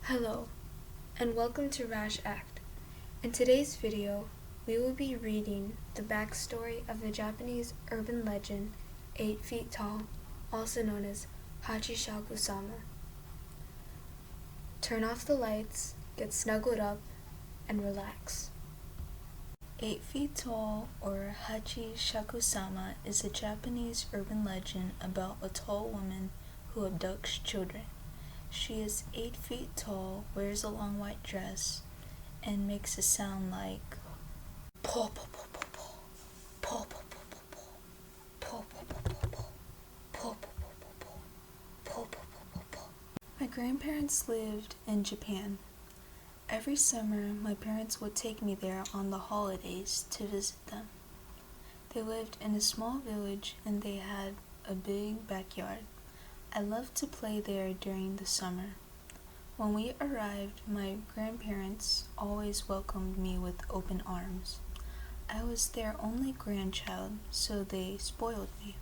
Hello, and welcome to Rash Act. In today's video, we will be reading the backstory of the Japanese urban legend 8 Feet Tall, also known as Hachishakusama. Turn off the lights, get snuggled up, and relax. 8 Feet Tall, or Hachishakusama, is a Japanese urban legend about a tall woman who abducts children. She is 8 feet tall, wears a long white dress, and makes a sound like paw paw paw paw paw paw paw paw paw paw paw paw paw. My grandparents lived in Japan. Every summer, my parents would take me there on the holidays to visit them. They lived in a small village and they had a big backyard. I loved to play there during the summer. When we arrived, my grandparents always welcomed me with open arms. I was their only grandchild, so they spoiled me.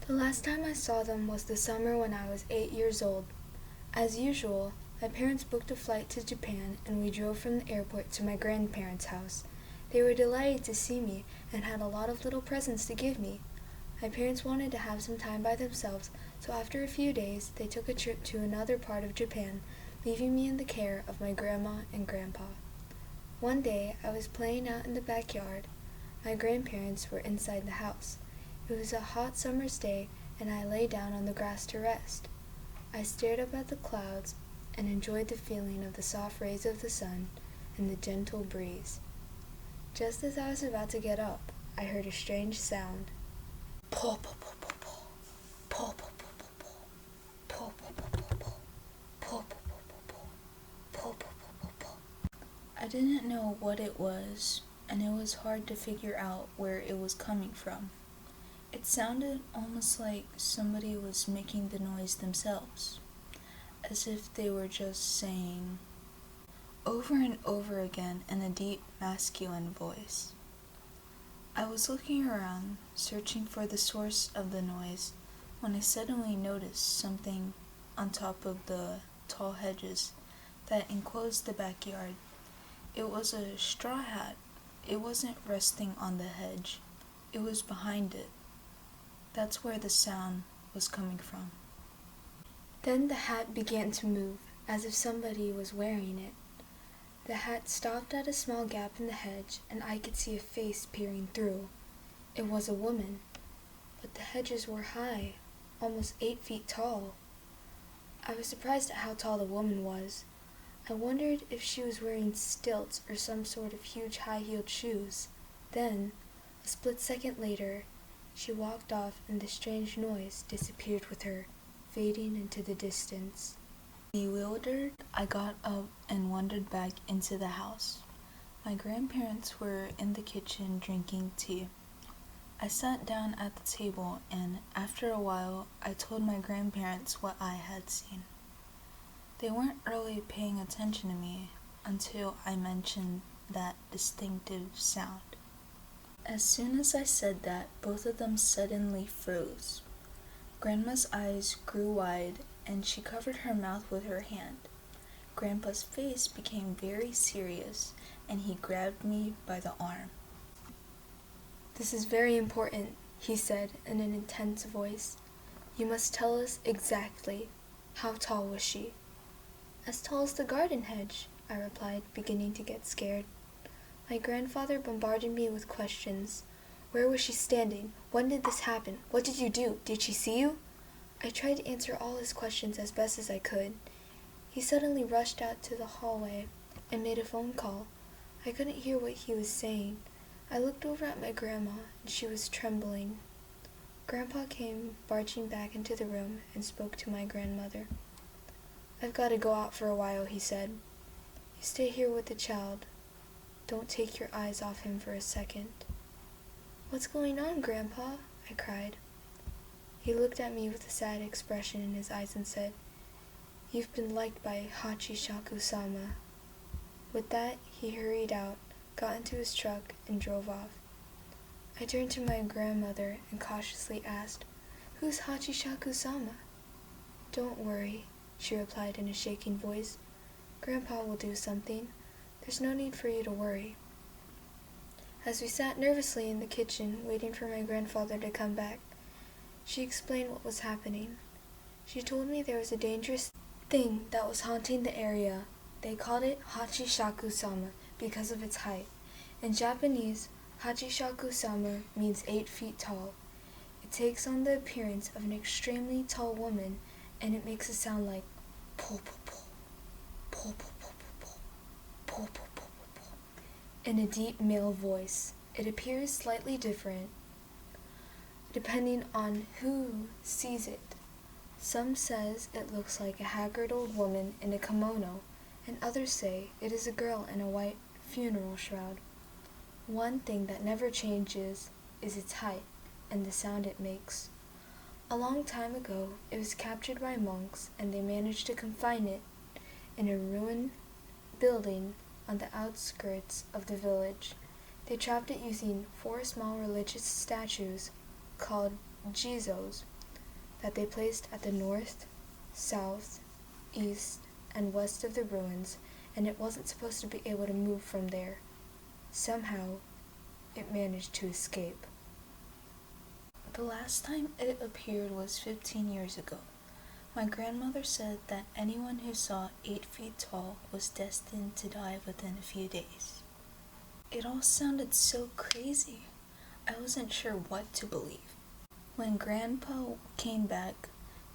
The last time I saw them was the summer when I was 8 years old. As usual, my parents booked a flight to Japan and we drove from the airport to my grandparents' house. They were delighted to see me and had a lot of little presents to give me. My parents wanted to have some time by themselves, so after a few days, they took a trip to another part of Japan, leaving me in the care of my grandma and grandpa. One day, I was playing out in the backyard. My grandparents were inside the house. It was a hot summer's day, and I lay down on the grass to rest. I stared up at the clouds and enjoyed the feeling of the soft rays of the sun and the gentle breeze. Just as I was about to get up, I heard a strange sound. Paw paw paw paw paw paw paw paw paw paw paw paw paw paw paw. I didn't know what it was, and it was hard to figure out where it was coming from. It sounded almost like somebody was making the noise themselves, as if they were just saying over and over again in a deep masculine voice. I was looking around, searching for the source of the noise, when I suddenly noticed something on top of the tall hedges that enclosed the backyard. It was a straw hat. It wasn't resting on the hedge. It was behind it. That's where the sound was coming from. Then the hat began to move, as if somebody was wearing it. The hat stopped at a small gap in the hedge, and I could see a face peering through. It was a woman, but the hedges were high, almost 8 feet tall. I was surprised at how tall the woman was. I wondered if she was wearing stilts or some sort of huge high-heeled shoes. Then, a split second later, she walked off and the strange noise disappeared with her, fading into the distance. Bewildered, I got up and wandered back into the house. My grandparents were in the kitchen drinking tea. I sat down at the table and, after a while, I told my grandparents what I had seen. They weren't really paying attention to me until I mentioned that distinctive sound. As soon as I said that, both of them suddenly froze. Grandma's eyes grew wide and she covered her mouth with her hand. Grandpa's face became very serious and he grabbed me by the arm. "This is very important," he said in an intense voice. "You must tell us exactly. How tall was she?" "As tall as the garden hedge," I replied, beginning to get scared. My grandfather bombarded me with questions. Where was she standing? When did this happen? What did you do? Did she see you? I tried to answer all his questions as best as I could. He suddenly rushed out to the hallway and made a phone call. I couldn't hear what he was saying. I looked over at my grandma, and she was trembling. Grandpa came barging back into the room and spoke to my grandmother. "I've got to go out for a while," he said. "You stay here with the child. Don't take your eyes off him for a second." "What's going on, Grandpa?" I cried. He looked at me with a sad expression in his eyes and said, "You've been liked by Hachishakusama." With that, he hurried out, got into his truck, and drove off. I turned to my grandmother and cautiously asked, "Who's Hachishakusama?" "Don't worry," she replied in a shaking voice. Grandpa will do something. There's no need for you to worry." As we sat nervously in the kitchen, waiting for my grandfather to come back, she explained what was happening. She told me there was a dangerous thing that was haunting the area. They called it Hachishakusama because of its height. In Japanese, Hachishakusama means 8 feet tall. It takes on the appearance of an extremely tall woman, and it makes a sound like po po po, po po po po po, po po po po po, in a deep male voice. It appears slightly different depending on who sees it. Some says it looks like a haggard old woman in a kimono, and others say it is a girl in a white funeral shroud. One thing that never changes is its height and the sound it makes. A long time ago, it was captured by monks, and they managed to confine it in a ruined building on the outskirts of the village. They trapped it using 4 small religious statues called jizos that they placed at the north, south, east, and west of the ruins, and it wasn't supposed to be able to move from there. Somehow, it managed to escape. The last time it appeared was 15 years ago. My grandmother said that anyone who saw 8 feet tall was destined to die within a few days. It all sounded so crazy. I wasn't sure what to believe. When Grandpa came back,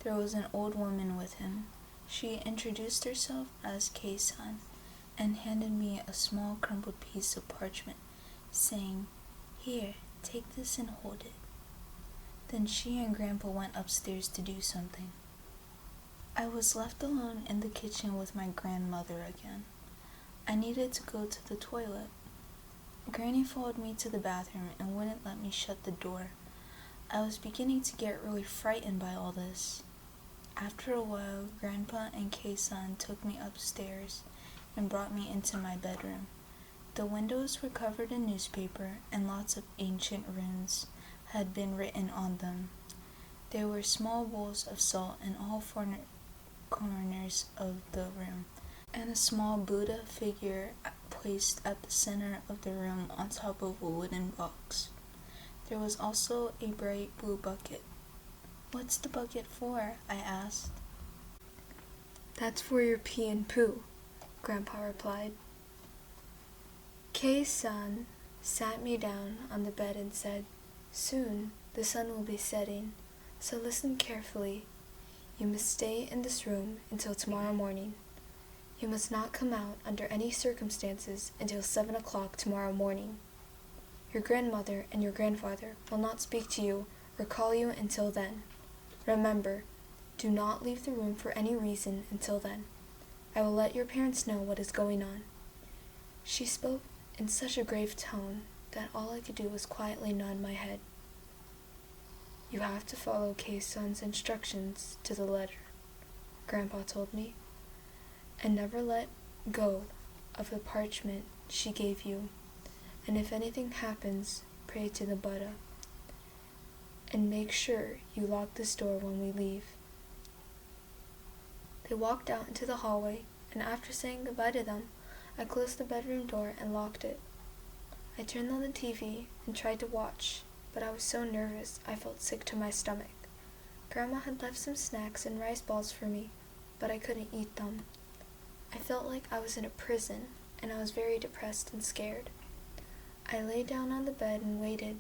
there was an old woman with him. She introduced herself as Kei-san and handed me a small crumpled piece of parchment, saying, "Here, take this and hold it." Then she and Grandpa went upstairs to do something. I was left alone in the kitchen with my grandmother again. I needed to go to the toilet. Granny followed me to the bathroom and wouldn't let me shut the door. I was beginning to get really frightened by all this. After a while, Grandpa and Kei-san took me upstairs and brought me into my bedroom. The windows were covered in newspaper, and lots of ancient runes had been written on them. There were small bowls of salt in all 4 corners of the room, and a small Buddha figure placed at the center of the room on top of a wooden box. There was also a bright blue bucket. "What's the bucket for?" I asked. "That's for your pee and poo," Grandpa replied. Kei-san sat me down on the bed and said, "Soon the sun will be setting, so listen carefully. You must stay in this room until tomorrow morning. You must not come out under any circumstances until 7 o'clock tomorrow morning. Your grandmother and your grandfather will not speak to you or call you until then. Remember, do not leave the room for any reason until then. I will let your parents know what is going on." She spoke in such a grave tone that all I could do was quietly nod my head. "You have to follow Kei-san's instructions to the letter," Grandpa told me, "and never let go of the parchment she gave you. And if anything happens, pray to the Buddha. And make sure you lock this door when we leave." They walked out into the hallway, and after saying goodbye to them, I closed the bedroom door and locked it. I turned on the TV and tried to watch, but I was so nervous I felt sick to my stomach. Grandma had left some snacks and rice balls for me, but I couldn't eat them. I felt like I was in a prison, and I was very depressed and scared. I lay down on the bed and waited.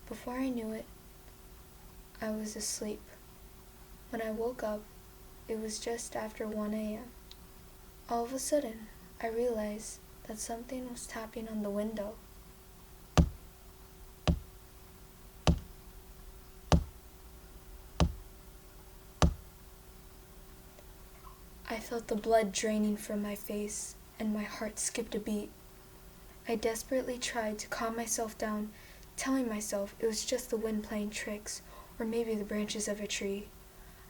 Before I knew it, I was asleep. When I woke up, it was just after 1 a.m. All of a sudden, I realized that something was tapping on the window. I felt the blood draining from my face, and my heart skipped a beat. I desperately tried to calm myself down, telling myself it was just the wind playing tricks, or maybe the branches of a tree.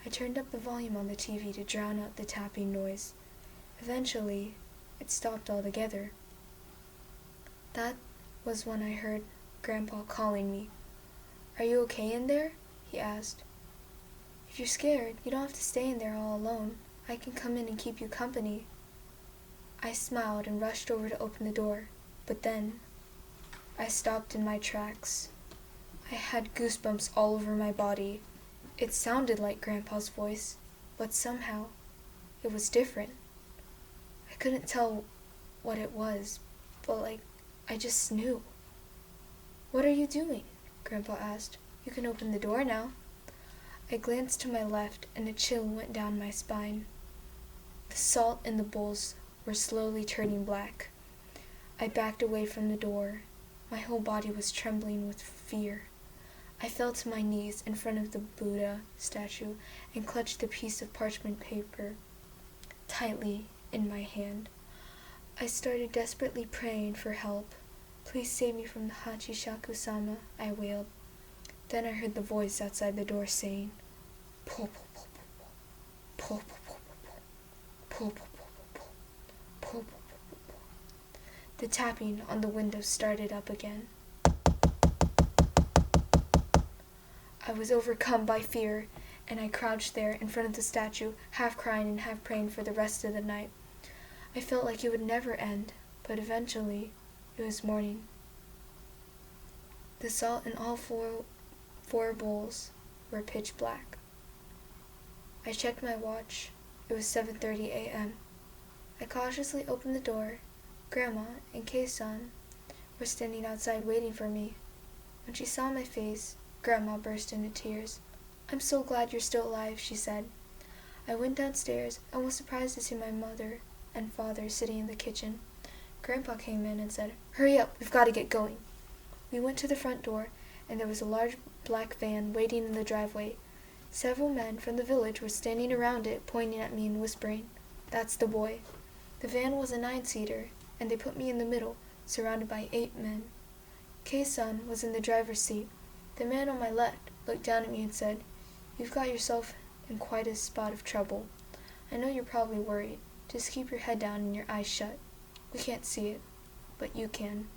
I turned up the volume on the TV to drown out the tapping noise. Eventually, it stopped altogether. That was when I heard Grandpa calling me. "Are you okay in there?" he asked. "If you're scared, you don't have to stay in there all alone. I can come in and keep you company." I smiled and rushed over to open the door, but then I stopped in my tracks. I had goosebumps all over my body. It sounded like Grandpa's voice, but somehow it was different. I couldn't tell what it was, but I just knew. "What are you doing?" Grandpa asked. "You can open the door now." I glanced to my left and a chill went down my spine. The salt in the bowls were slowly turning black. I backed away from the door. My whole body was trembling with fear. I fell to my knees in front of the Buddha statue and clutched the piece of parchment paper tightly in my hand. I started desperately praying for help. "Please save me from the Hachishakusama," I wailed. Then I heard the voice outside the door saying, "Po po po po po, po po po po po, po po po po, po po po po." The tapping on the window started up again. I was overcome by fear, and I crouched there in front of the statue, half crying and half praying for the rest of the night. I felt like it would never end, but eventually it was morning. The salt in all four bowls were pitch black. I checked my watch. It was 7:30 a.m. I cautiously opened the door. Grandma and Kei-san were standing outside waiting for me. When she saw my face, Grandma burst into tears. "I'm so glad you're still alive," she said. I went downstairs and was surprised to see my mother and father sitting in the kitchen. Grandpa came in and said, "Hurry up, we've got to get going." We went to the front door, and there was a large black van waiting in the driveway. Several men from the village were standing around it, pointing at me and whispering, "That's the boy." The van was a 9-seater, and they put me in the middle, surrounded by 8 men. Kei-san was in the driver's seat. The man on my left looked down at me and said, "You've got yourself in quite a spot of trouble. I know you're probably worried. Just keep your head down and your eyes shut. We can't see it, but you can.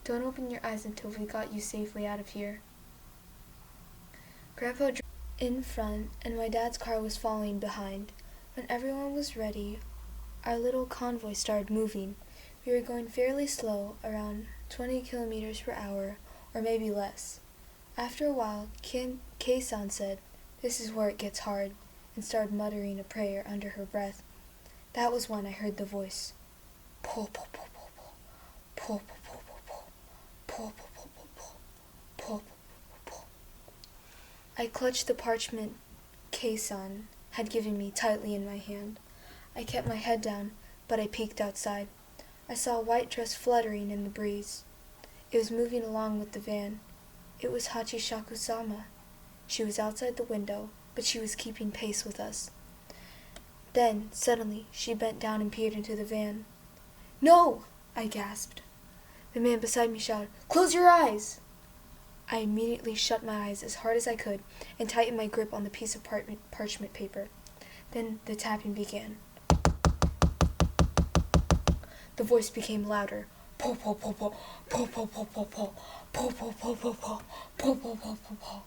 Don't open your eyes until we got you safely out of here." Grandpa drove in front, and my dad's car was following behind. When everyone was ready, our little convoy started moving. We were going fairly slow, around 20 kilometers per hour, or maybe less. After a while, Kei-san said, "This is where it gets hard," and started muttering a prayer under her breath. That was when I heard the voice. "Po po po po po, po po po po po, po po po po po, po po po po." I clutched the parchment Kei-san had given me tightly in my hand. I kept my head down, but I peeked outside. I saw a white dress fluttering in the breeze. It was moving along with the van. It was Hachishakusama. She was outside the window, but she was keeping pace with us. Then, suddenly, she bent down and peered into the van. "No!" I gasped. The man beside me shouted, "Close your eyes!" I immediately shut my eyes as hard as I could and tightened my grip on the piece of parchment paper. Then the tapping began. The voice became louder. "Po po po po, po po po po po, po po po po po, po po po po po."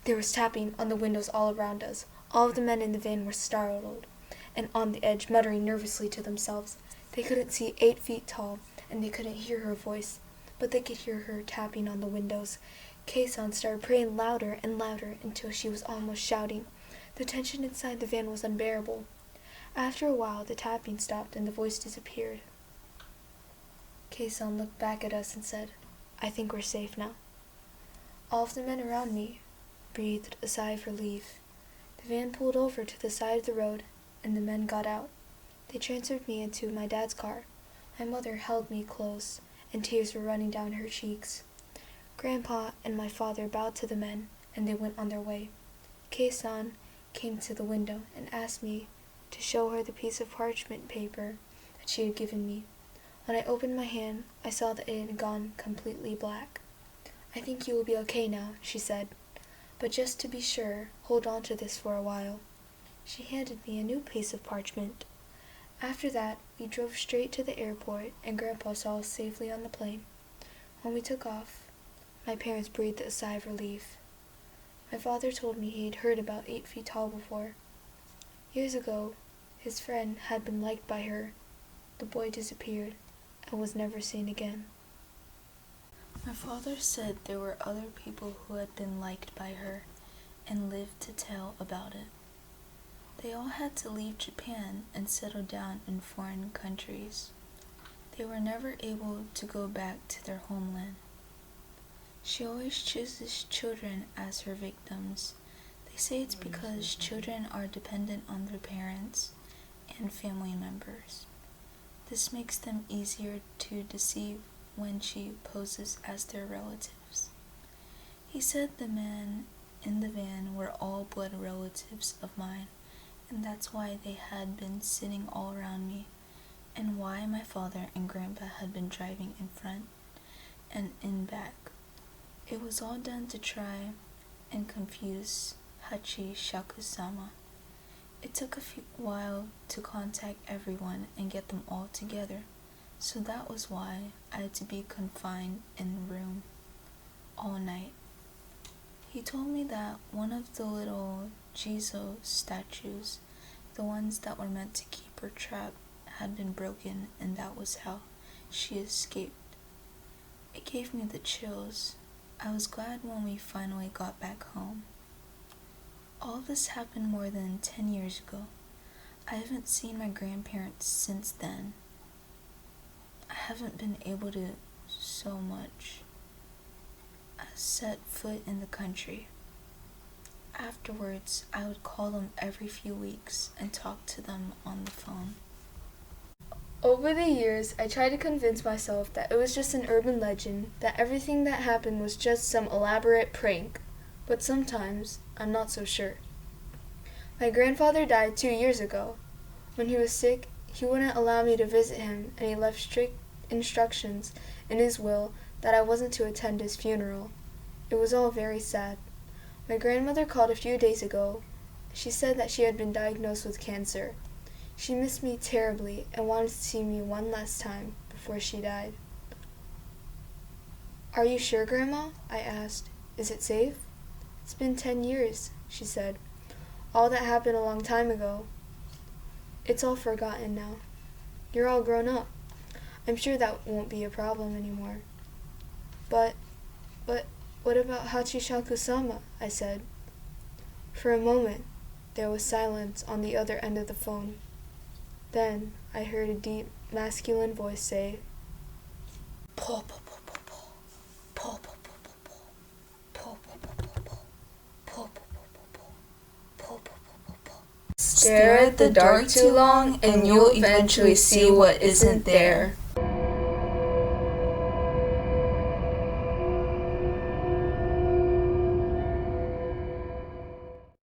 There was tapping on the windows all around us. All of the men in the van were startled and on the edge, muttering nervously to themselves. They couldn't see 8 feet tall, and they couldn't hear her voice, but they could hear her tapping on the windows. Kei-san started praying louder and louder until she was almost shouting. The tension inside the van was unbearable. After a while, the tapping stopped and the voice disappeared. Kei-san looked back at us and said, "I think we're safe now." All of the men around me breathed a sigh of relief. The van pulled over to the side of the road, and the men got out. They transferred me into my dad's car. My mother held me close, and tears were running down her cheeks. Grandpa and my father bowed to the men, and they went on their way. Kei-san came to the window and asked me to show her the piece of parchment paper that she had given me. When I opened my hand, I saw that it had gone completely black. "I think you will be okay now," she said. "But just to be sure, hold on to this for a while." She handed me a new piece of parchment. After that, we drove straight to the airport, and Grandpa saw us safely on the plane. When we took off, my parents breathed a sigh of relief. My father told me he had heard about 8 feet tall before. Years ago, his friend had been liked by her, The boy disappeared and was never seen again. My father said there were other people who had been liked by her and lived to tell about it. They all had to leave Japan and settle down in foreign countries. They were never able to go back to their homeland. She always chooses children as her victims. They say it's because children are dependent on their parents and family members. This makes them easier to deceive when she poses as their relatives. He said the men in the van were all blood relatives of mine, and that's why they had been sitting all around me, and why my father and grandpa had been driving in front and in back. It was all done to try and confuse Hachishakusama. It took a while to contact everyone and get them all together, so that was why I had to be confined in the room all night. He told me that one of the little Jizo statues, the ones that were meant to keep her trapped, had been broken, and that was how she escaped. It gave me the chills. I was glad when we finally got back home. All this happened more than 10 years ago. I haven't seen my grandparents since then. I haven't been able to so much as set foot in the country. Afterwards, I would call them every few weeks and talk to them on the phone. Over the years, I tried to convince myself that it was just an urban legend, that everything that happened was just some elaborate prank. But sometimes, I'm not so sure. My grandfather died 2 years ago. When he was sick, he wouldn't allow me to visit him, and he left strict instructions in his will that I wasn't to attend his funeral. It was all very sad. My grandmother called a few days ago. She said that she had been diagnosed with cancer. She missed me terribly and wanted to see me one last time before she died. "Are you sure, Grandma?" I asked. "Is it safe?" "It's been 10 years," she said. "All that happened a long time ago. It's all forgotten now. You're all grown up. I'm sure that won't be a problem anymore." But, what about Hachishakusama?" I said. For a moment, there was silence on the other end of the phone. Then I heard a deep, masculine voice say, "Po po po po po, po po po po po, po po po po po, po po po po po, po po po po." Stare at the dark too long and you'll eventually see what isn't there.